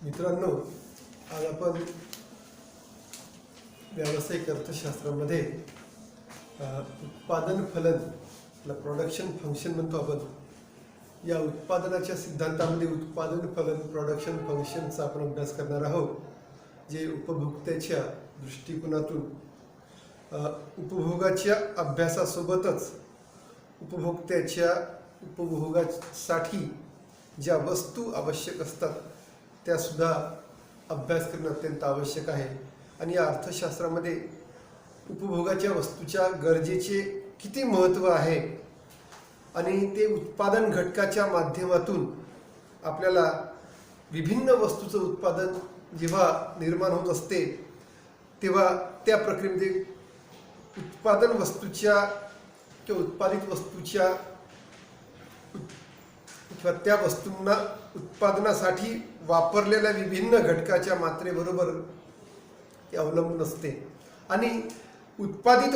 मित्रांनो, आज आपण व्यावसायिक अर्थशास्त्रामध्ये उत्पादन फलन प्रोडक्शन फंक्शन म्हणतो आपण. या उत्पादनाच्या सिद्धांतामध्ये उत्पादन फलन प्रोडक्शन फंक्शनचा आपण अभ्यास करणार आहोत, जे उपभोक्त्याच्या दृष्टिकोनातून उपभोगाच्या अभ्यासासोबतच उपभोगासाठी ज्या वस्तू आवश्यक असतात त्यासुद्धा अभ्यास करणं अत्यंत आवश्यक आहे. आणि या अर्थशास्त्रामध्ये उपभोगाच्या वस्तूच्या गरजेचे किती महत्त्व आहे आणि ते उत्पादन घटकाच्या माध्यमातून आपल्याला विभिन्न वस्तूचं उत्पादन जेव्हा निर्माण होत असते तेव्हा त्या प्रक्रियेमध्ये उत्पादन वस्तूच्या किंवा उत्पादित वस्तूच्या किंवा त्या वस्तूंना उत्पादनासाठी वापरलेल्या विभिन्न घटकाच्या मात्रेबरोबर ते अवलंबून असते. आणि उत्पादित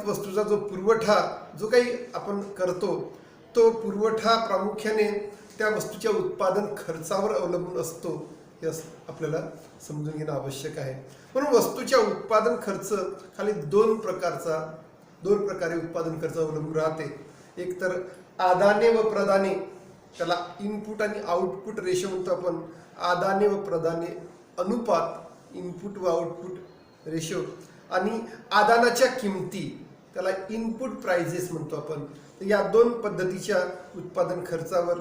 वस्तूचा जो पुरवठा जो काही आपण करतो तो पुरवठा प्रामुख्याने त्या वस्तूच्या उत्पादन खर्चावर अवलंबून असतो, हे आपल्याला समजून घेणं आवश्यक आहे. म्हणून वस्तूच्या उत्पादन खर्च खाली दोन प्रकारे उत्पादन खर्च अवलंबून राहते. एक तर आदाने व प्रदाने, त्याला इनपुट आणि आउटपुट रेशो म्हणतो आपण. आदाने व प्रदाने अनुपात, इनपुट व आउटपुट रेशो. आणि आदानाच्या किमती, त्याला इनपुट प्राइजेस म्हणतो आपण. तर या दोन पद्धतीच्या उत्पादन खर्चावर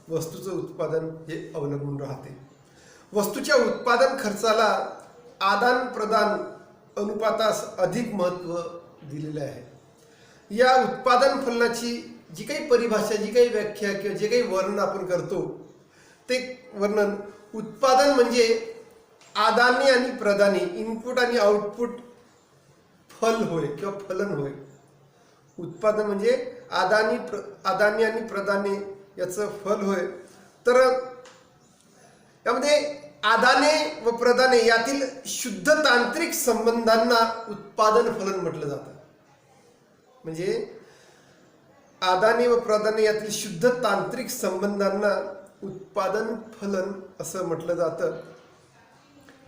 वस्तूचं उत्पादन हे अवलंबून राहते. वस्तूच्या उत्पादन खर्चाला आदान प्रदान अनुपातास अधिक महत्त्व दिलेले आहे. या उत्पादन फलनाची जी काही परिभाषा, जी काही व्याख्या किंवा जे काही वर्णन आपण करतो ते वर्णन, उत्पादन म्हणजे आदाने आणि प्रदाने, इनपुट आणि आउटपुट फल होय किंवा फलन होय. उत्पादन म्हणजे आदाने आणि प्रदाने याचं फल होय. तर यामध्ये आदाने व प्रदाने यातील शुद्ध तांत्रिक संबंधांना उत्पादन फलन म्हटलं जातं. म्हणजे आदाने व प्रदाने यातील शुद्ध तांत्रिक संबंधांना उत्पादन फलन असं म्हटलं जातं.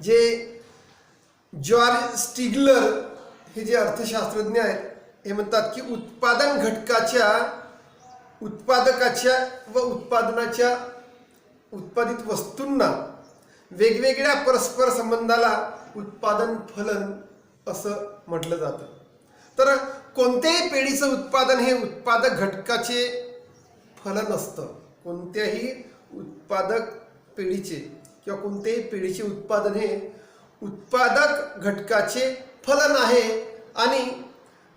जे जॉर्ज स्टिग्लर हे जे अर्थशास्त्रज्ञ आहेत हे म्हणतात की उत्पादन घटकाच्या, उत्पादकाच्या व उत्पादित वस्तूंना वेगवेगळ्या परस्पर संबंधाला उत्पादन फलन असं म्हटलं जातं. तर कोणत्याही पेढीचं उत्पादन हे उत्पादक घटकाचे फलन असतं. कोणत्याही उत्पादक पेढीचे किंवा कोणत्याही पेढीचे उत्पादन हे उत्पादक घटकाचे फलन आहे. आणि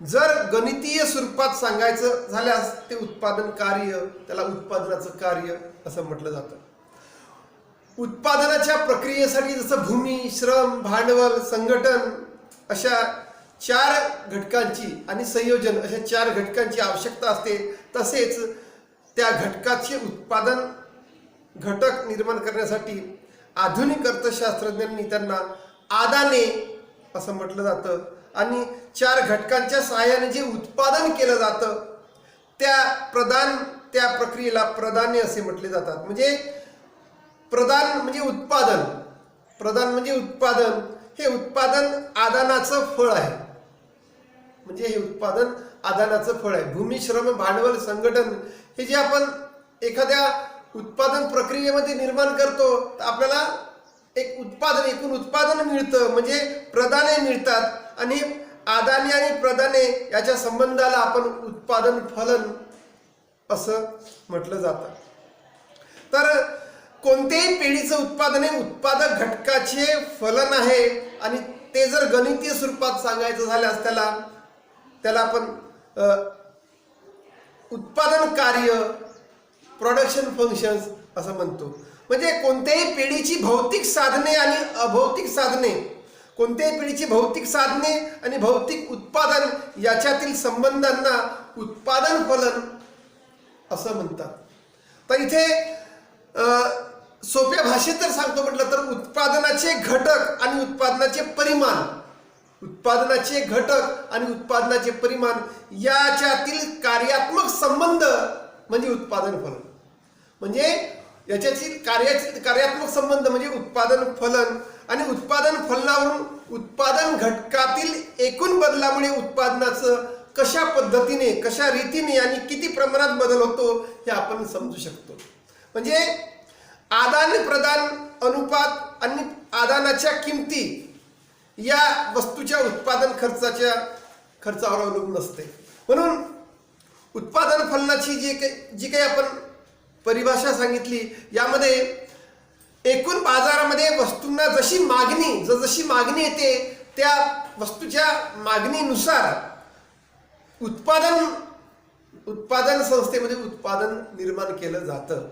जर गणितीय स्वरूपात सांगायचं झाल्यास ते उत्पादन कार्य, त्याला उत्पादनाचं कार्य असं म्हटलं जातं. उत्पादनाच्या प्रक्रियेसाठी जसं भूमी, श्रम, भांडवल, संघटन अशा 4 घटकांची आणि संयोजन अशा 4 घटकांची आवश्यकता असते, तसेच त्या घटकाचे उत्पादन घटक निर्माण करण्यासाठी आधुनिक अर्थशास्त्रज्ञांनी त्यांना आदाने असं म्हटलं जातं. आणि 4 घटकांच्या सहाय्याने जे उत्पादन केलं जातं त्या प्रक्रियेला प्रदाने असे म्हटले जातात. म्हणजे प्रदान म्हणजे उत्पादन, हे उत्पादन आदानाचं फळ आहे. म्हणजे हे उत्पादन आदानाचं फळ आहे. भूमी, श्रम, भांडवल, संघटन हे जे आपण एखाद्या उत्पादन प्रक्रियेमध्ये निर्माण करतो तर आपल्याला एकूण उत्पादन मिळतं, म्हणजे प्रदाने मिळतात. आणि आदाने आणि प्रदाने याच्या संबंधाला आपण उत्पादन फलन असं म्हटलं जातं. तर कोणत्याही पेढीचं उत्पादन हे उत्पादक घटकाचे फलन आहे. आणि ते जर गणितीय स्वरूपात सांगायचं झाल्यास त्याला आपण उत्पादन कार्य, प्रोडक्शन फंक्शन्स असं म्हणतो. म्हणजे कोणत्याही पेढीची भौतिक साधने आणि अभौतिक साधने, कोणत्याही पेढीची भौतिक साधने आणि भौतिक उत्पादन याच्यातील संबंधांना उत्पादन फलन असं म्हणतात. तर इथे सोप्या भाषेत जर सांगतो म्हटलं तर उत्पादनाचे घटक आणि उत्पादनाचे परिमाण याच्यातील कार्यात्मक संबंध म्हणजे उत्पादन फलन. म्हणजे याच्याची कार्यात्मक संबंध म्हणजे उत्पादन फलन आणि उत्पादन फलनावरून उत्पादन घटकातील एकूण बदलामुळे उत्पादनाचं कशा पद्धतीने, कशा रीतीने आणि किती प्रमाणात बदल होतो हे आपण समजू शकतो. म्हणजे आदान प्रदान अनुपात आणि आदानाच्या किमती या वस्तूच्या उत्पादन खर्चावर अवलंबून असते. म्हणून उत्पादन फलनाची जी काही आपण परिभाषा सांगितली, यामध्ये एकूण बाजारामध्ये वस्तूंना जशी मागणी येते त्या वस्तूच्या मागणीनुसार उत्पादन संस्थेमध्ये उत्पादन निर्माण केलं जातं.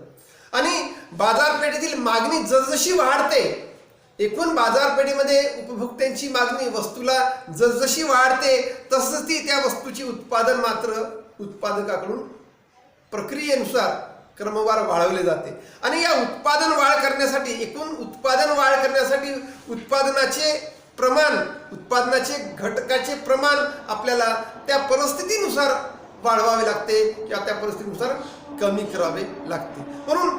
आणि बाजारपेठेतील मागणी जसजशी वाढते, एकूण बाजारपेठेमध्ये उपभोक्त्यांची मागणी वस्तूला जसजशी वाढते तसंच ती त्या वस्तूची उत्पादन मात्र उत्पादकाकडून प्रक्रियेनुसार क्रमवार वाढवले जाते. आणि या उत्पादन वाढ करण्यासाठी, एकूण उत्पादन वाढ करण्यासाठी उत्पादनाचे प्रमाण, उत्पादनाचे घटकाचे प्रमाण आपल्याला त्या परिस्थितीनुसार वाढवावे लागते किंवा त्या परिस्थितीनुसार कमी करावे लागते. म्हणून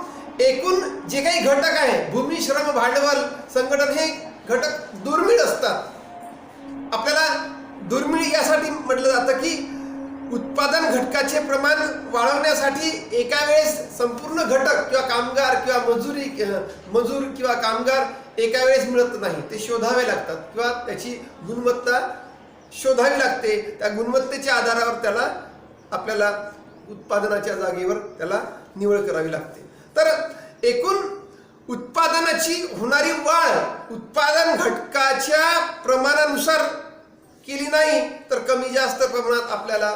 एकूण जे काही घटक आहे, भूमी, श्रम, भांडवल, संघटन, हे घटक दुर्मिळ असतात. आपल्याला दुर्मिळ यासाठी म्हटलं जातं की उत्पादन घटकाचे प्रमाण वाढवण्यासाठी एका वेळेस संपूर्ण घटक किंवा कामगार किंवा मजूर किंवा कामगार एका वेळेस मिळत नाही. ते शोधावे लागतात किंवा त्याची गुणवत्ता शोधावी लागते. त्या गुणवत्तेच्या आधारावर आपल्याला उत्पादनाच्या जागेवर त्याला निवड करावी लागते. तर एकूण उत्पादनाची होणारी वाढ उत्पादन घटकाच्या प्रमाणानुसार केली नाही तर कमी जास्त प्रमाणात आपल्याला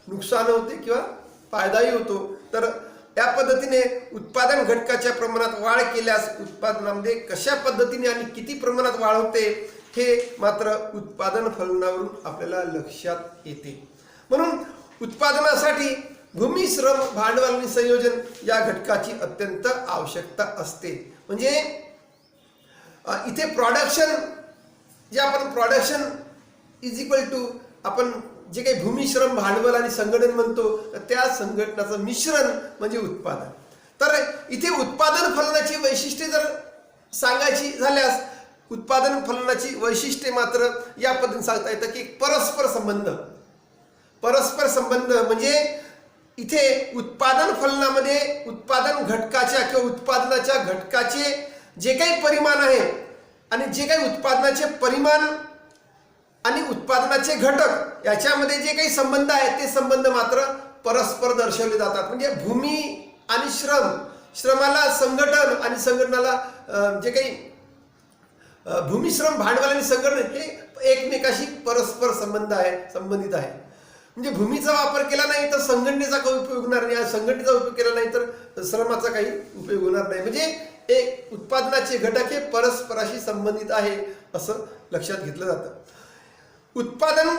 नुकसान होते किंवा फायदाही होतो. तर त्या पद्धतीने उत्पादन घटकाच्या प्रमाणात वाढ केल्यास उत्पादनामध्ये कशा पद्धतीने आणि किती प्रमाणात वाढ होते हे मात्र उत्पादन फलनावरून आपल्याला लक्षात येते. म्हणून उत्पादनासाठी भूमी, श्रम, भांडवल आणि संयोजन या घटकाची अत्यंत आवश्यकता असते. म्हणजे इथे प्रोडक्शन, जे आपण प्रोडक्शन इज इक्वल टू आपण जे काही भूमी, श्रम, भांडवल आणि संघटन म्हणतो, त्या संघटनाचं मिश्रण म्हणजे उत्पादन. तर इथे उत्पादन फलनाची वैशिष्ट्ये जर सांगायची झाल्यास उत्पादन फलनाची वैशिष्ट्ये मात्र या पद्धतीने सांगता येतं की परस्पर संबंध म्हणजे इथे उत्पादन फलनामध्ये उत्पादन घटकाच्या किंवा उत्पादनाच्या घटकाचे जे काही परिमाण आहे आणि जे काही उत्पादनाचे परिमाण आणि उत्पादनाचे घटक याच्यामध्ये जे काही संबंध आहेत ते संबंध मात्र परस्पर दर्शवले जातात. म्हणजे भूमी आणि श्रमाला संघटन आणि संघटनाला जे काही भूमी, श्रम, भांडवल आणि संघटन हे एकमेकाशी परस्पर संबंधित आहे. म्हणजे भूमीचा वापर केला नाही तर संघटनेचा काही उपयोग होणार नाही, संघटनेचा उपयोग केला नाही तर श्रमाचा काही उपयोग होणार नाही. म्हणजे एक उत्पादनाचे घटक हे परस्पराशी संबंधित आहे असं लक्षात घेतलं जातं. उत्पादन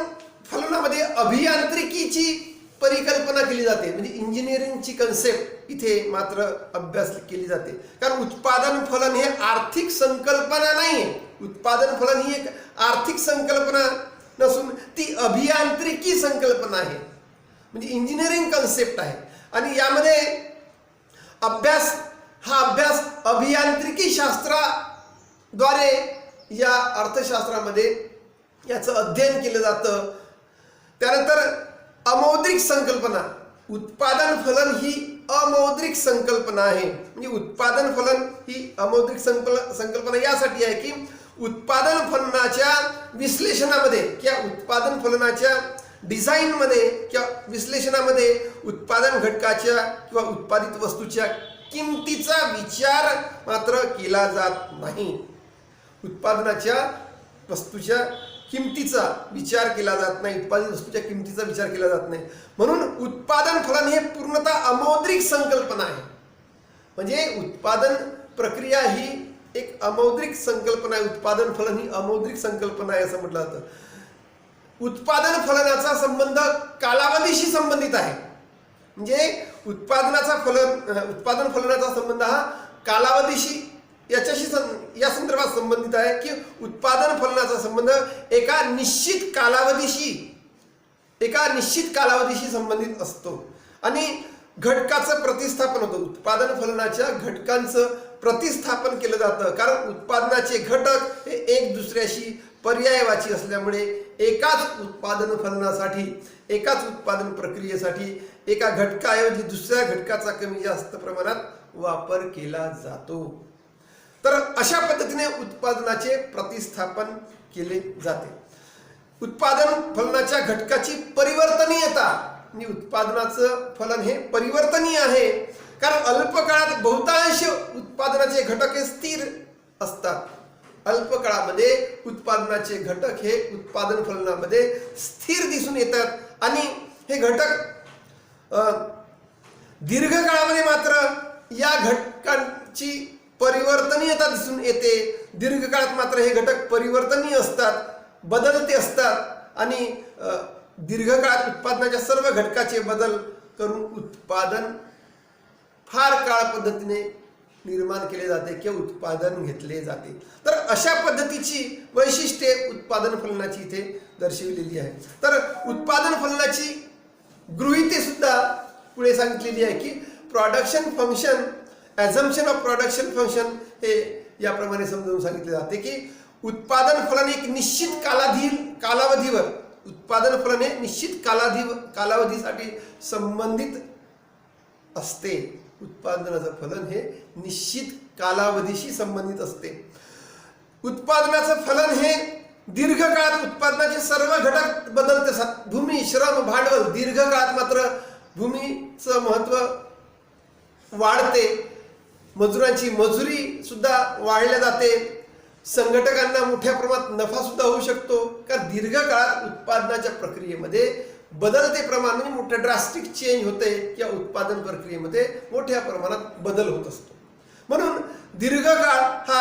फलनामध्ये अभियांत्रिकीची परिकल्पना केली जाते. म्हणजे इंजिनिअरिंगची कन्सेप्ट इथे मात्र अभ्यास केली जाते. कारण उत्पादन फलन हे आर्थिक संकल्पना नाही आहे. उत्पादन फलन ही एक आर्थिक संकल्पना नसून ती अभियांत्रिकी संकल्पना आहे. म्हणजे इंजिनिअरिंग कन्सेप्ट आहे. आणि यामध्ये अभ्यास अभियांत्रिकी शास्त्राद्वारे या अर्थशास्त्रामध्ये याचं अध्ययन केलं जातं. त्यानंतर अमौद्रिक संकल्पना, उत्पादन फलन ही अमौद्रिक संकल्पना आहे. म्हणजे उत्पादन फलन ही अमौद्रिक संकल्पना यासाठी आहे की उत्पादन फलनाच्या विश्लेषणामध्ये किंवा उत्पादन फलनाच्या डिझाईनमध्ये किंवा विश्लेषणामध्ये उत्पादन घटकाच्या किंवा उत्पादित वस्तूच्या किमतीचा विचार मात्र केला जात नाही. उत्पादनाच्या वस्तूच्या किमतीचा विचार केला जात नाही, उत्पादित वस्तूच्या किमतीचा विचार केला जात नाही. म्हणून उत्पादन फलन हे पूर्णतः अमौद्रिक संकल्पना आहे. म्हणजे उत्पादन प्रक्रिया ही एक अमौद्रिक संकल्पना आहे. उत्पादन फलन ही अमौद्रिक संकल्पना आहे असं म्हटलं जातं. उत्पादन फलनाचा संबंध कालावधीशी संबंधित आहे. म्हणजे उत्पादन फलनाचा संबंध हा कालावधीशी या संदर्भात संबंधित आहे की उत्पादन फलनाचा संबंध एका निश्चित कालावधीशी संबंधित असतो. आणि घटकाचं प्रतिस्थापन होतं, उत्पादन फलनाच्या घटकांचं प्रतिस्थापन केलं जातं. कारण उत्पादनाचे घटक हे एक दुसऱ्याशी पर्यायवाची असल्यामुळे एकाच उत्पादन फलनासाठी, एकाच उत्पादन प्रक्रियेसाठी एका घटकाऐवजी दुसऱ्या घटकाचा कमी जास्त प्रमाणात वापर केला जातो. तर अशा पद्धतीने उत्पादनाचे प्रतिस्थापन केले जाते. उत्पादन फलनाच्या घटकाची परिवर्तनीयता, म्हणजे उत्पादनाचं फलन हे परिवर्तनीय आहे. कारण अल्प काळात बहुतांश उत्पादनाचे घटक हे स्थिर असतात. अल्प काळामध्ये उत्पादनाचे घटक हे उत्पादन फलनामध्ये स्थिर दिसून येतात आणि हे घटक दीर्घकाळामध्ये मात्र या घटकांची परिवर्तनीयता दिसून येते. दीर्घकाळात मात्र हे घटक परिवर्तनीय असतात, बदलते असतात आणि दीर्घकाळात उत्पादनाच्या सर्व घटकाचे बदल करून उत्पादन फार काळ पद्धतीने निर्माण केले जाते किंवा उत्पादन घेतले जाते. तर अशा पद्धतीची वैशिष्ट्ये उत्पादन फलनाची इथे दर्शविलेली आहे. तर उत्पादन फलनाची गृहीते सुद्धा पुढे सांगितलेली आहे की production function, assumption of production function हे याप्रमाणे समजावून सांगितले जाते की उत्पादन फलन एक निश्चित कालावधीवर, उत्पादन फलन हे निश्चित कालावधीसाठी संबंधित असते. उत्पादनाचं फलन हे निश्चित कालावधीशी संबंधित असते. उत्पादनाचं फलन हे दीर्घकाळात उत्पादनाचे सर्व घटक बदलते असतात. भूमी, श्रम, भांडवल. दीर्घकाळात मात्र भूमीचं महत्त्व वाढते, मजुरांची मजुरी सुद्धा वाढल्या जाते, संघटकांना मोठ्या प्रमाणात नफा सुद्धा होऊ शकतो. कारण दीर्घकाळात उत्पादनाच्या प्रक्रियेमध्ये बदलते प्रमाण, म्हणजे मोठं ड्रास्टिक चेंज होते किंवा उत्पादन प्रक्रियेमध्ये मोठ्या प्रमाणात बदल होत असतो. म्हणून दीर्घकाळ हा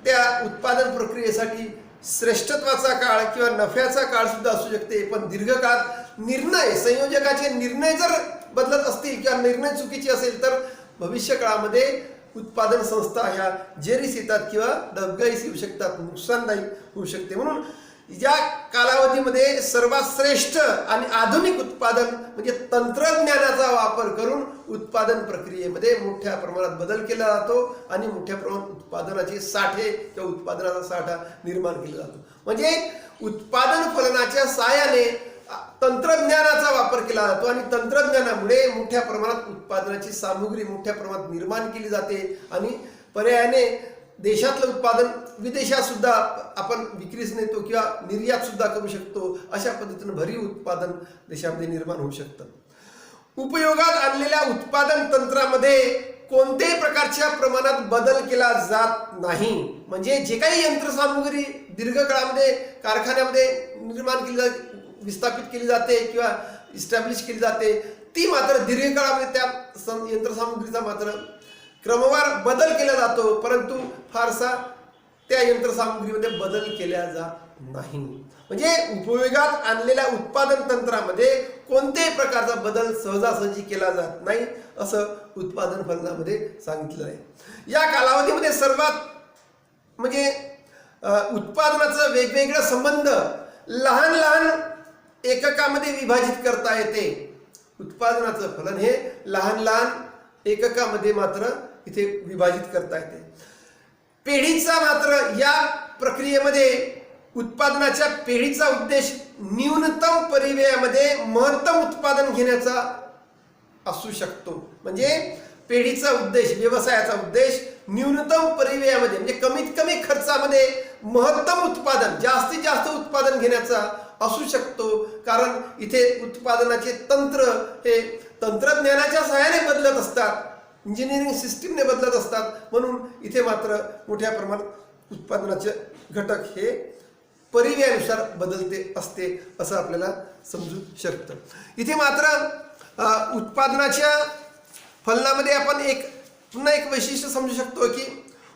त्या उत्पादन प्रक्रियेसाठी श्रेष्ठत्वाचा काळ किंवा नफ्याचा काळ सुद्धा असू शकते. पण दीर्घकाळात निर्णय, संयोजकाचे निर्णय जर बदलत असतील किंवा निर्णय चुकीचे असेल तर भविष्य काळामध्ये उत्पादन संस्था ह्या जेरीस येतात किंवा डबघाईस येऊ शकतात, नुकसानदायी होऊ शकते. म्हणून या कालावधीमध्ये सर्वात श्रेष्ठ आणि आधुनिक उत्पादन म्हणजे तंत्रज्ञानाचा वापर करून उत्पादन प्रक्रियेमध्ये मोठ्या प्रमाणात बदल केला जातो आणि मोठ्या प्रमाणात उत्पादनाचे साठे किंवा उत्पादनाचा साठा निर्माण केला जातो. म्हणजे उत्पादन फलनाच्या सहाय्याने तंत्रज्ञानाचा वापर केला जातो आणि तंत्रज्ञानामुळे मोठ्या प्रमाणात उत्पादनाची सामुग्री मोठ्या प्रमाणात निर्माण केली जाते आणि पर्यायाने देशातलं उत्पादन विदेशात सुद्धा आपण विक्रीस नेतो किंवा निर्यात सुद्धा करू शकतो. अशा पद्धतीने भरीव उत्पादन देशामध्ये निर्माण होऊ शकतं. उपयोगात आणलेल्या उत्पादन तंत्रामध्ये कोणत्याही प्रकारच्या प्रमाणात बदल केला जात नाही. म्हणजे जे काही यंत्रसामुग्री दीर्घकाळामध्ये कारखान्यामध्ये निर्माण केली जाते, विस्थापित केली जाते किंवा इस्टॅब्लिश केली जाते, ती मात्र दीर्घकाळामध्ये त्या यंत्रसामुग्रीचा मात्र क्रमवार बदल केला जातो, परंतु फारसा त्या यंत्रसामुग्रीमध्ये बदल केला जात नाही. म्हणजे उपयोगात आणलेल्या उत्पादन तंत्रामध्ये कोणत्याही प्रकारचा बदल सहजासहजी केला जात नाही असं उत्पादन फलनामध्ये सांगितलं आहे. या कालावधीमध्ये सर्वात म्हणजे उत्पादनाचं वेगवेगळे संबंध लहान लहान एककामध्ये विभाजित करता येते. उत्पादनाचं फलन हे लहान लहान एककामध्ये मात्र इथे विभाजित करता येते. पेढीचा मात्र या प्रक्रियेमध्ये उत्पादनाच्या पेढीचा उद्देश न्यूनतम परिव्ययामध्ये महत्तम उत्पादन घेण्याचा असू शकतो. म्हणजे पेढीचा उद्देश, व्यवसायाचा उद्देश न्यूनतम परिव्ययामध्ये म्हणजे कमीत कमी खर्चामध्ये महत्तम उत्पादन, जास्तीत जास्त उत्पादन घेण्याचा असू शकतो. कारण इथे उत्पादनाचे तंत्र हे तंत्रज्ञानाच्या सहाय्याने बदलत असतात, इंजिनिअरिंग सिस्टीमने बदलत असतात. म्हणून इथे मात्र मोठ्या प्रमाणात उत्पादनाचे घटक हे परिव्ययानुसार बदलते असते असं आपल्याला समजू शकतं. इथे मात्र उत्पादनाच्या फलनामध्ये आपण पुन्हा एक वैशिष्ट्य समजू शकतो की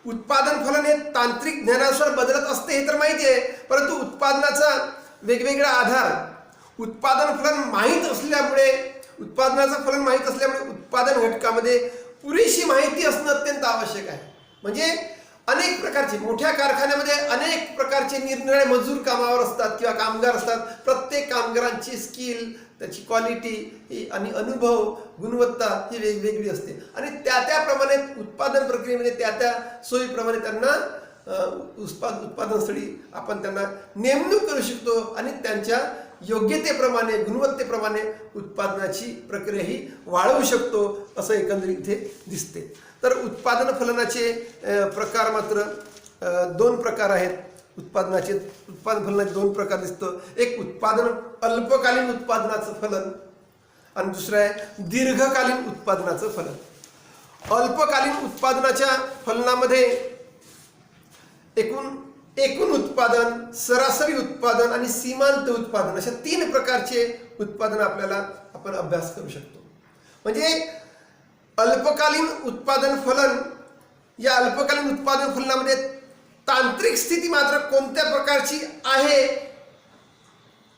उत्पादन फलन हे तांत्रिक ज्ञानानुसार बदलत असते हे तर माहिती आहे, परंतु उत्पादनाचा वेगवेगळा आधार, उत्पादन फलन माहीत असल्यामुळे, उत्पादनाचं फलन माहीत असल्यामुळे उत्पादन घटकामध्ये पुरेशी माहिती असणं अत्यंत आवश्यक आहे. म्हणजे अनेक प्रकारचे मोठ्या कारखान्यामध्ये अनेक प्रकारचे निरनिराळे मजूर कामावर असतात किंवा कामगार असतात. प्रत्येक कामगारांची स्किल, त्याची क्वालिटी आणि अनुभव गुणवत्ता ही वेगवेगळी असते आणि त्याप्रमाणे उत्पादन प्रक्रियेमध्ये त्या सोयीप्रमाणे त्यांना उत्पादनस्थळी आपण त्यांना नेमणूक करू शकतो आणि त्यांच्या योग्यतेप्रमाणे गुणवत्तेप्रमाणे उत्पादनाची प्रक्रिया ही वाढवू शकतो असं एकंदरीत इथे दिसते. तर उत्पादन फलनाचे प्रकार मात्र दोन प्रकार आहेत. उत्पादन फलनाचे दोन प्रकार दिसतं. एक उत्पादन अल्पकालीन उत्पादनाचं फलन आणि दुसरं आहे दीर्घकालीन उत्पादनाचं फलन. अल्पकालीन उत्पादनाच्या फलनामध्ये एकूण उत्पादन, सरासरी उत्पादन आणि सीमांत उत्पादन अशा 3 प्रकारचे उत्पादन आपण अभ्यास करू शकतो. म्हणजे अल्पकालीन उत्पादन फलन, या अल्पकालीन उत्पादन फलनामध्ये तांत्रिक स्थिती मात्र कोणत्या प्रकारची आहे,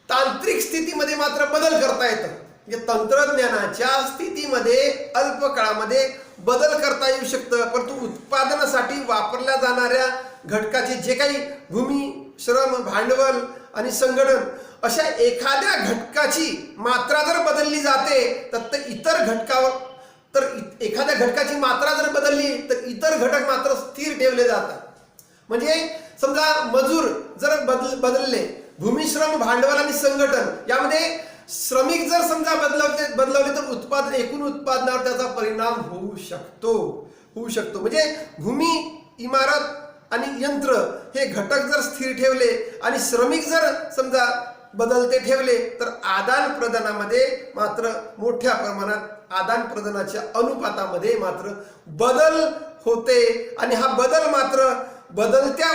तांत्रिक स्थितीमध्ये मात्र बदल करता येतं. म्हणजे तंत्रज्ञानाच्या स्थितीमध्ये अल्प काळामध्ये बदल करता येऊ शकतं, परंतु उत्पादनासाठी वापरल्या जाणाऱ्या घटकाचे जे काही भूमी, श्रम, भांडवल आणि संगणन अशा एखाद्या घटकाची मात्रा जर बदलली जाते तर इतर घटकावर, तर एखाद्या घटकाची मात्रा जर बदलली तर इतर घटक मात्र स्थिर ठेवले जातात. म्हणजे समजा मजूर जर बदलले, भूमी, श्रम, भांडवल आणि संघटन यामध्ये श्रमिक जर समजा बदलवले तर एकूण उत्पादनावर त्याचा परिणाम होऊ शकतो. म्हणजे भूमी, इमारत आणि यंत्र हे घटक जर स्थिर ठेवले आणि श्रमिक जर समजा बदलते ठेवले तर आदान प्रदानामध्ये मात्र मोठ्या प्रमाणात आदान प्रदानाच्या अनुपातामध्ये मात्र बदल होते आणि हा बदल मात्र बदलत्या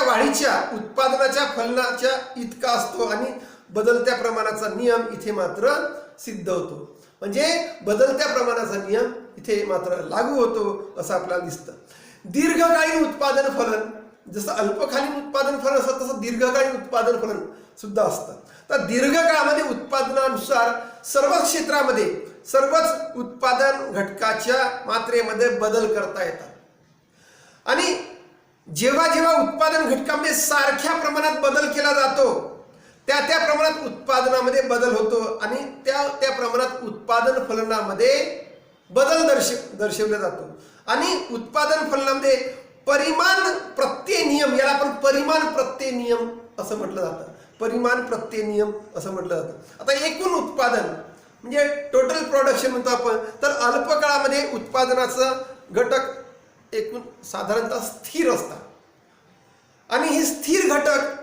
वाढीच्या उत्पादनाच्या फलनाच्या इतका असतो आणि बदलत्या प्रमाणाचा नियम इथे मात्र सिद्ध होतो. म्हणजे बदलत्या प्रमाणाचा नियम इथे मात्र लागू होतो असं आपल्याला दिसतं. दीर्घकालीन उत्पादन फलन, जसं अल्पकालीन उत्पादन फलन असतं तसं दीर्घकालीन उत्पादन फलन सुद्धा असतं. तर दीर्घकाळामध्ये उत्पादनानुसार सर्वच क्षेत्रामध्ये सर्वच उत्पादन घटकाच्या मात्रेमध्ये बदल करता येतात आणि जेव्हा उत्पादन घटकामध्ये सारख्या प्रमाणात बदल केला जातो त्या प्रमाणात उत्पादनामध्ये बदल होतो आणि त्या प्रमाणात उत्पादन फलनामध्ये बदल दर्शवला जातो. आणि उत्पादन फलनामध्ये परिमाण प्रत्यय नियम, याला आपण परिमाण प्रत्यय नियम असं म्हटलं जातं. परिमाण प्रत्यय नियम असं म्हटलं जातं. आता एकूण उत्पादन म्हणजे टोटल प्रोडक्शन म्हणतो आपण, तर अल्प काळामध्ये उत्पादनाचा घटक एकूण साधारणतः स्थिर असतात आणि हे स्थिर घटक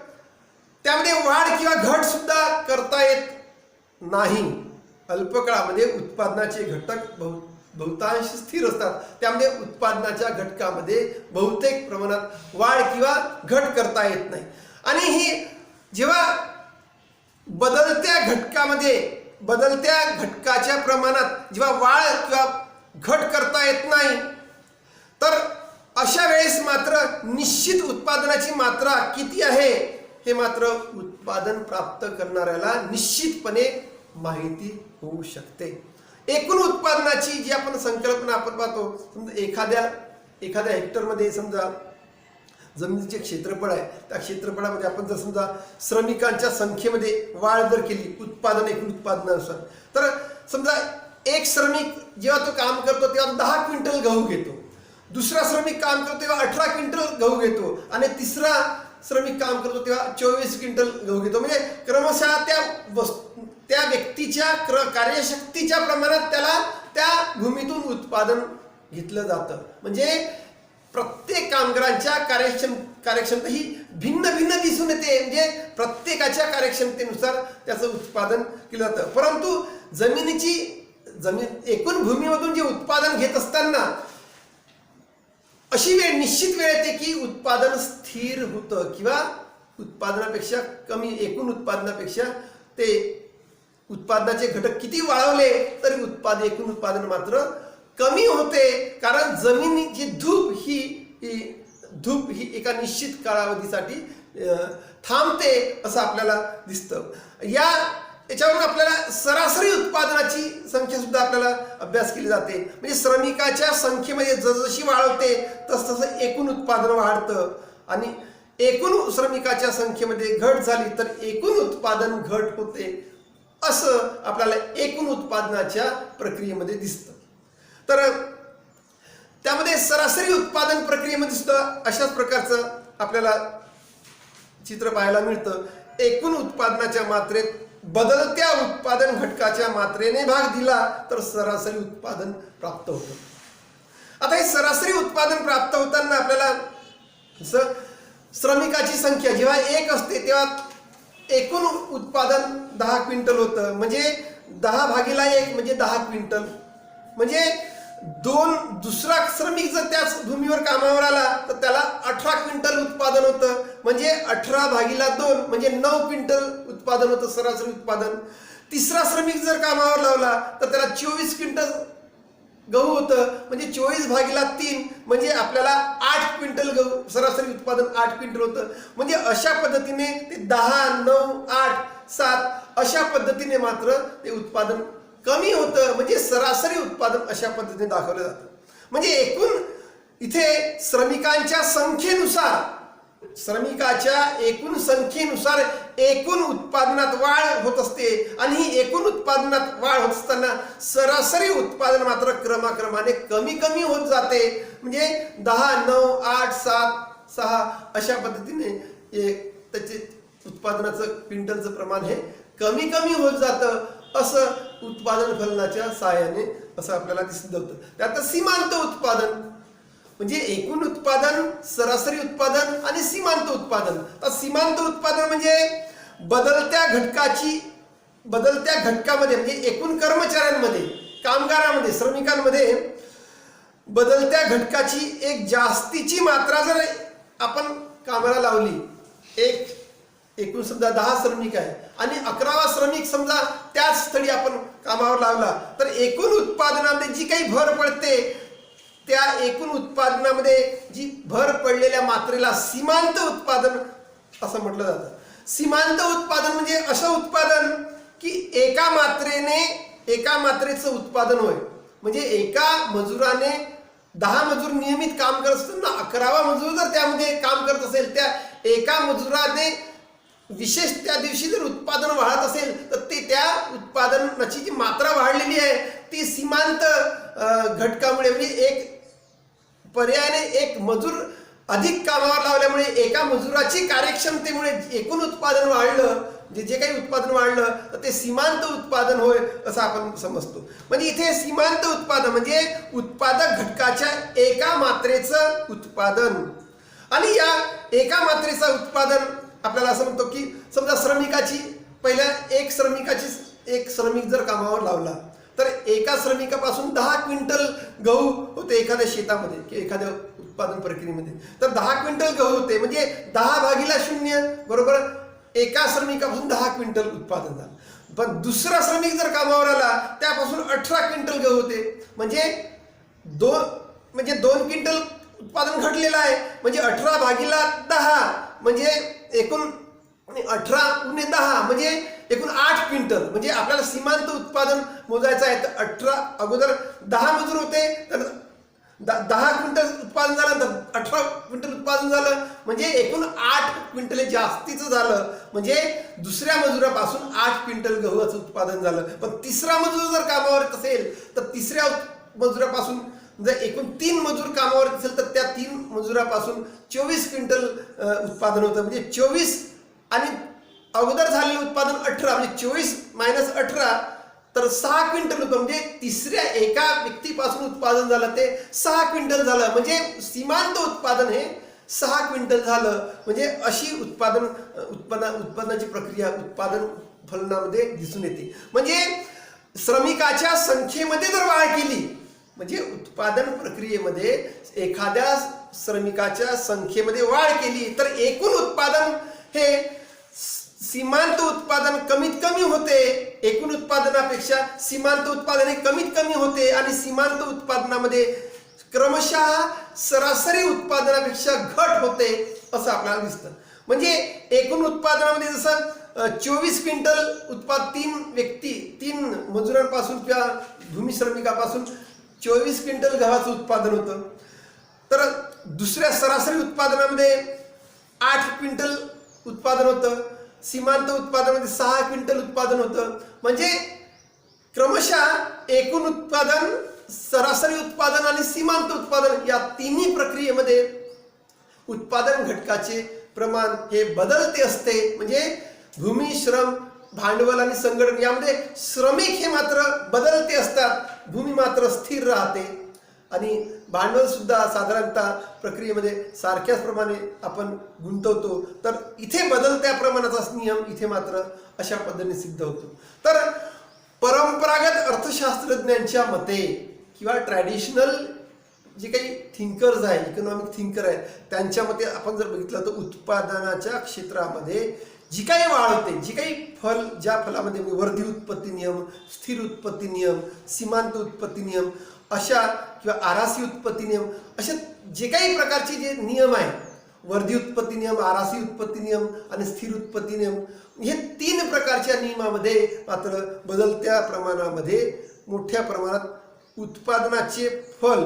त्यामध्ये वाढ किंवा घट सुद्धा करता येत नाही. अल्पकाळामध्ये उत्पादनाचे घटक बहुतांश स्थिर असतात, त्यामध्ये उत्पादनाच्या घटकामध्ये बहुतेक प्रमाणात वाढ किंवा घट करता येत नाही. आणि ही जेव्हा बदलत्या घटकाच्या प्रमाणात जेव्हा वाढ किंवा घट करता येत नाही तर अशा वेळेस मात्र निश्चित उत्पादनाची मात्रा किती आहे हे मात्र उत्पादन प्राप्त करणाऱ्याला निश्चितपणे माहिती होऊ शकते. एकूण उत्पादनाची जी आपण संकल्पना आपण पाहतो, समजा एखाद्या हेक्टरमध्ये समजा जमिनीचे क्षेत्रफळ आहे, त्या क्षेत्रफळामध्ये आपण जर समजा श्रमिकांच्या संख्येमध्ये वाढ जर केली एकूण उत्पादनानुसार, तर समजा एक श्रमिक जेव्हा तो काम करतो तेव्हा 10 क्विंटल गहू घेतो, दुसरा श्रमिक काम करतो तेव्हा 18 क्विंटल गहू घेतो आणि तिसरा श्रमिक काम करतो तेव्हा 24 क्विंटल गहू घेतो. म्हणजे क्रमशः त्या व्यक्तीच्या कार्यशक्तीच्या प्रमाणात त्याला त्या भूमीतून उत्पादन घेतलं जातं. म्हणजे प्रत्येक कामगारांच्या कार्यक्षमता ही भिन्न दिसून येते. म्हणजे प्रत्येकाच्या कार्यक्षमतेनुसार त्याचं उत्पादन केलं जातं. परंतु एकूण भूमीमधून जे उत्पादन घेत असताना अशी निश्चित वेळ येते की उत्पादन स्थिर होतं किंवा उत्पादनापेक्षा कमी, एकूण उत्पादनापेक्षा ते उत्पादनाचे घटक किती वाढवले तरी एकूण उत्पादन मात्र कमी होते. कारण जमिनीची धूप ही एका निश्चित कालावधीसाठी थांबते असं आपल्याला दिसतं. याच्यावरून आपल्याला सरासरी उत्पादनाची संख्या सुद्धा आपल्याला अभ्यास केली जाते. म्हणजे श्रमिकाच्या संख्येमध्ये जसजशी वाढ होते तसतसं एकूण उत्पादन वाढतं आणि एकूण श्रमिकाच्या संख्येमध्ये घट झाली तर एकूण उत्पादन घट होते असं आपल्याला एकूण उत्पादनाच्या प्रक्रियेमध्ये दिसतं. तर त्यामध्ये सरासरी उत्पादन प्रक्रियेमध्ये सुद्धा अशाच प्रकारचं आपल्याला चित्र पाहायला मिळतं. एकूण उत्पादनाच्या मात्रेत बदलत्या उत्पादन घटकाच्या मात्रेने भाग दिला तर सरासरी उत्पादन प्राप्त होतं. आता हे सरासरी उत्पादन प्राप्त होताना आपल्याला श्रमिकाची संख्या जेव्हा 1 असते तेव्हा एकूण उत्पादन 10 क्विंटल होतं. म्हणजे 10/1 म्हणजे 10 क्विंटल. म्हणजे दुसरा श्रमिक जर त्याच भूमीवर कामावर आला तर त्याला 18 क्विंटल उत्पादन होतं. म्हणजे 18/2 म्हणजे 9 क्विंटल उत्पादन होतं सरासरी उत्पादन. तिसरा श्रमिक जर कामावर लावला तर त्याला 24 क्विंटल गहू होतं. म्हणजे 24/3 म्हणजे आपल्याला 8 क्विंटल गहू सरासरी उत्पादन 8 क्विंटल होतं. म्हणजे अशा पद्धतीने ते 10, 9, 8, 7 अशा पद्धतीने मात्र ते उत्पादन कमी होतं. म्हणजे सरासरी उत्पादन अशा पद्धतीने दाखवलं जातं. म्हणजे एकूण इथे श्रमिकांच्या संख्येनुसार एकूण उत्पादनात वाढ होत असते. आणि ही एकूण उत्पादनात वाढ होत असताना सरासरी उत्पादन मात्र क्रमाक्रमाने कमी कमी होत जाते. म्हणजे 10, 9, 8, 7, 6 अशा पद्धतीने त्याचे उत्पादनाचं क्विंटलचं प्रमाण हे कमी कमी होत जातं. असं उत्पादन फलनाच्या सहाय्याने असं आपल्याला दिसून होतं. त्यात सीमांत उत्पादन म्हणजे एकूण उत्पादन, सरासरी उत्पादन आणि सीमांत उत्पादन. तर सीमांत उत्पादन म्हणजे बदलत्या घटकामध्ये म्हणजे एकूण कर्मचाऱ्यांमध्ये, कामगारांमध्ये, श्रमिकांमध्ये बदलत्या घटकाची एक जास्तीची मात्रा जर आपण कामाला लावली, एकूण समजा 10 श्रमिक आहे आणि 11वा श्रमिक समजा त्याच स्थळी आपण कामावर लावला तर एकूण उत्पादनामध्ये जी काही भर पडते त्या एकूण उत्पादनामध्ये जी भर पडलेल्या मात्रेला सीमांत उत्पादन असं म्हटलं जातं. सीमांत उत्पादन म्हणजे असं उत्पादन की एका मात्रेचं उत्पादन होय. म्हणजे एका मजुराने 10 मजूर नियमित काम करत असताना 11वा मजूर जर त्यामध्ये काम करत असेल, त्या एका मजुराने विशेष त्या दिवशी जर उत्पादन वाढत असेल तर ते त्या उत्पादनाची जी मात्रा वाढलेली आहे ती सीमांत घटकामुळे म्हणजे एक पर्यायाने एक मजूर अधिक कामावर लावल्यामुळे एका मजुराची कार्यक्षमतेमुळे एकूण उत्पादन वाढलं, जे काही उत्पादन वाढलं तर ते सीमांत उत्पादन होय असं आपण समजतो. म्हणजे इथे सीमांत उत्पादन म्हणजे उत्पादक घटकाच्या एका मात्रेचं उत्पादन. आणि या एका मात्रेचं उत्पादन आपल्याला असं म्हणतो की समजा एक श्रमिक जर कामावर लावला तर एका श्रमिकापासून 10 क्विंटल गहू होते एखाद्या शेतामध्ये किंवा एखाद्या उत्पादन प्रक्रियेमध्ये. तर 10 क्विंटल गहू होते म्हणजे 10/0 बरोबर एका श्रमिकापासून 10 क्विंटल उत्पादन झालं. पण दुसरा श्रमिक जर कामावर आला त्यापासून 18 क्विंटल गहू होते. म्हणजे 2 क्विंटल उत्पादन घटलेलं आहे. म्हणजे 18/10 म्हणजे एकूण 18×10 म्हणजे एकूण 8 क्विंटल. म्हणजे आपल्याला सीमांत उत्पादन मोजायचं आहे तर अगोदर 10 मजूर होते तर 10 क्विंटल उत्पादन झालं तर 18 क्विंटल उत्पादन झालं. म्हणजे एकूण 8 क्विंटल हे जास्तीचं झालं. म्हणजे दुसऱ्या मजुरापासून 8 क्विंटल गव्हाचं उत्पादन झालं. पण तिसरा मजूर जर कामावर येत असेल तर तिसऱ्या मजुरापासून जर एकूण 3 मजूर कामावर असेल तर त्या 3 मजुरापासून 24 क्विंटल उत्पादन होतं. म्हणजे 24 आणि अगोदर झालेलं उत्पादन 18 म्हणजे 24 - 18 तर 6 क्विंटल होतं. म्हणजे तिसऱ्या एका व्यक्तीपासून उत्पादन झालं ते 6 क्विंटल झालं. म्हणजे सीमांत उत्पादन हे 6 क्विंटल झालं. म्हणजे अशी उत्पादनाची प्रक्रिया उत्पादन फलनामध्ये दिसून येते. म्हणजे श्रमिकाच्या संख्येमध्ये जर वाढ केली म्हणजे उत्पादन प्रक्रियेमध्ये एखाद्या श्रमिकाच्या संख्येमध्ये वाढ केली तर एकूण उत्पादन हे सीमांत उत्पादन कमीत कमी होते. एकूण उत्पादनापेक्षा सीमांत उत्पादन हे कमीत कमी होते आणि सीमांत उत्पादनामध्ये क्रमशः सरासरी उत्पादनापेक्षा घट होते असं आपल्याला दिसतं. म्हणजे एकूण उत्पादनामध्ये जसं 24 क्विंटल 3 मजुरांपासून किंवा भूमी श्रमिकापासून 24 क्विंटल गव्हाचं उत्पादन होतं. तर दुसऱ्या सरासरी उत्पादनामध्ये 8 क्विंटल उत्पादन होतं. सीमांत उत्पादनामध्ये 6 क्विंटल उत्पादन होतं. म्हणजे क्रमशः एकूण उत्पादन, सरासरी उत्पादन आणि सीमांत उत्पादन या तिन्ही प्रक्रियेमध्ये उत्पादन घटकाचे प्रमाण हे बदलते असते. म्हणजे भूमी, श्रम, भांडवल आणि संगणन यामध्ये श्रमिक हे मात्र बदलते असतात, भूमी मात्र स्थिर राहते. आणि भांडवल सुद्धा साधारणतः प्रक्रियेमध्ये सारख्याच प्रमाणे आपण गुंतवतो. तर इथे बदलत्या प्रमाणाचा नियम इथे मात्र अशा पद्धतीने सिद्ध होतो. तर परंपरागत अर्थशास्त्रज्ञांच्या मते किंवा ट्रॅडिशनल जे काही थिंकर्स आहेत, इकॉनॉमिक थिंकर आहेत, त्यांच्या मते आपण जर बघितलं तर उत्पादनाच्या क्षेत्रामध्ये जी काही वाढ होते, जी काही फल, ज्या फलामध्ये वर्धी उत्पत्ती नियम, स्थिर उत्पत्ती नियम, सीमांत उत्पत्ती नियम अशा किंवा आरासी उत्पत्ती नियम असे जे काही प्रकारचे जे नियम आहेत, वर्धी उत्पत्ती नियम, आरासी उत्पत्ती नियम आणि स्थिर उत्पत्ती नियम, हे 3 प्रकारच्या नियमामध्ये मात्र बदलत्या प्रमाणामध्ये मोठ्या प्रमाणात उत्पादनाचे फल,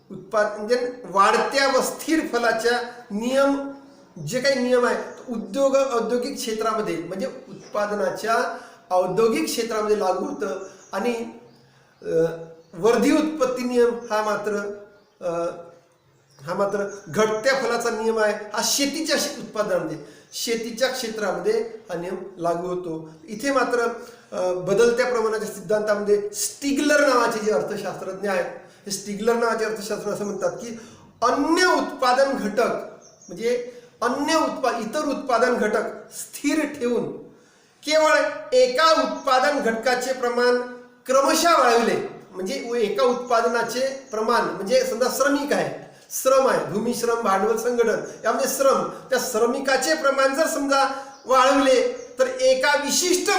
म्हणजे वाढत्या व स्थिर फलाच्या नियम, जे काही नियम आहे औद्योगिक क्षेत्रामध्ये म्हणजे उत्पादनाच्या औद्योगिक क्षेत्रामध्ये लागू होतं. आणि वर्धी उत्पत्ती नियम हा मात्र घटत्या फलाचा नियम आहे. हा शेतीच्या उत्पादनामध्ये, शेतीच्या क्षेत्रामध्ये हा नियम लागू होतो. इथे मात्र बदलत्या प्रमाणाच्या सिद्धांतामध्ये स्टिग्लर नावाचे जे अर्थशास्त्रज्ञ आहेत, हे स्टिग्लर नावाचे अर्थशास्त्र असं म्हणतात की अन्य उत्पादन घटक म्हणजे इतर उत्पादन घटक स्थिर ठेवून केवळ एका उत्पादन घटकाचे प्रमाण क्रमशः वाढविले. म्हणजे एका उत्पादनाचे प्रमाण म्हणजे समजा श्रमिक आहे, श्रम आहे, भूमी, श्रम, भांडवल, संगणन यामध्ये श्रम, त्या श्रमिकाचे प्रमाण जर समजा वाढवले तर एका विशिष्ट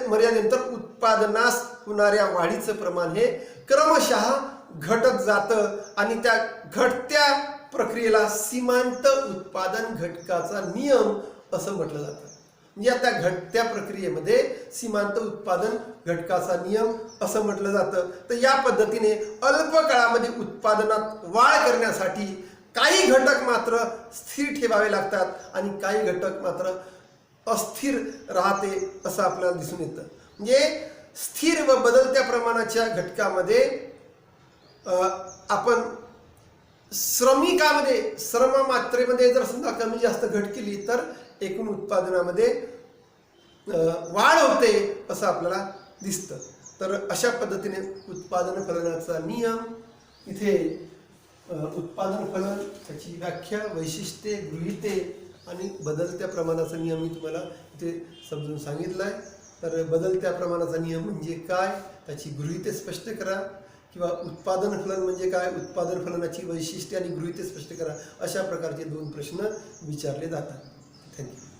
मर्यादेनंतर उत्पादनास होणाऱ्या वाढीचं प्रमाण हे क्रमशः घटत जातं आणि त्या घटत्या प्रक्रियेला सीमांत उत्पादन घटकाचा नियम असं म्हटलं जातं. म्हणजे त्या घटत्या प्रक्रियेमध्ये सीमांत उत्पादन घटकाचा नियम असं म्हटलं जातं. तर या पद्धतीने अल्प काळामध्ये उत्पादनात वाढ करण्यासाठी काही घटक मात्र स्थिर ठेवावे लागतात आणि काही घटक मात्र अस्थिर राहते असं आपल्याला दिसून येतं. म्हणजे स्थिर व बदलत्या प्रमाणाच्या घटकामध्ये आपण श्रम मात्रेमध्ये जर समजा कमी जास्त घट केली तर एकूण उत्पादनामध्ये वाढ होते असं आपल्याला दिसतं. तर अशा पद्धतीने उत्पादन फलनाचा नियम, इथे उत्पादन फलन, त्याची व्याख्या, वैशिष्ट्ये, गृहीते आणि बदलत्या प्रमाणाचा नियम मी तुम्हाला इथे समजून सांगितलं आहे. तर बदलत्या प्रमाणाचा नियम म्हणजे काय, त्याची गृहीते स्पष्ट करा, किंवा उत्पादन फलन म्हणजे काय, उत्पादन फलनाची वैशिष्ट्ये आणि गृहीते स्पष्ट करा, अशा प्रकारचे 2 प्रश्न विचारले जातात. थँक्यू.